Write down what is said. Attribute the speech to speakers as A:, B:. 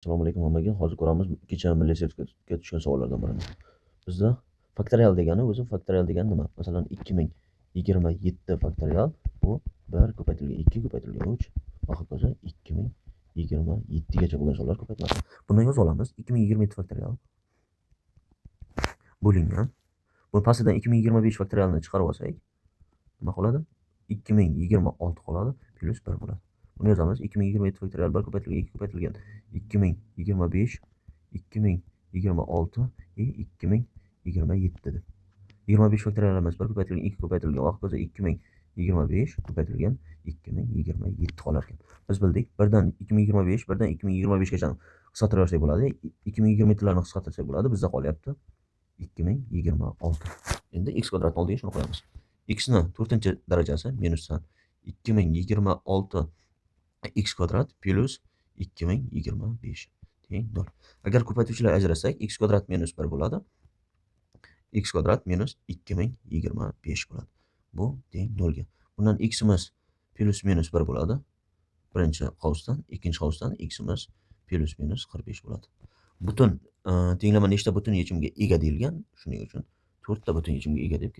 A: Assalomu alaykum hammaga. Hozir ko'ramiz kecha milliy sertifikatga tushgan savollardan birini. Bizda faktorial degani o'zi faktorial degani nima? Masalan, 2027 faktorial bu 1 ko'paytirilgan 2 ko'paytirilgan 3 va hokazo 2027 gacha bo'lgan sonlar ko'paytiriladi. Buni yoza olamiz. 2027 faktorial bo'lingan. Buni pastidan 2025 faktorialni chiqarib olsak, nima qoladi? 2026 qoladi plus 1 bo'ladi. Buni yozamiz. 2027 faktorial 1 ko'paytirilgan 2 ko'paytirilgan 2025 2026 2027 deb. 25 faktorial emas 1 ko'paytirilgan 2 ko'paytirilgan va hokazo 2025 ko'paytirilgan 2027 qolar ekan. Biz bildik. 1dan 2025 1dan 2025 gacha qisqartirib olsak bo'ladi. 2027 larni qisqartirsak bo'ladi. Bizda qolyapti 2026. Endi x kvadratni oldiga shuni qo'yamiz. X ni 4-darajasi minusdan 2026 x kvadrat plus 2025 teng 0. Agar ko'paytuvchilar ajratsak, x kvadrat minus 1 bo'ladi. X kvadrat minus 2025 bo'ladi. Bu teng 0 ga. Bundan x imiz plus minus 1 bo'ladi. Birinchi qavsdan, ikkinchi qavsdan x imiz plus minus 45 bo'ladi. Butun tenglama nechta butun yechimga ega deyilgan? Shuning uchun 4 ta butun yechimga ega deb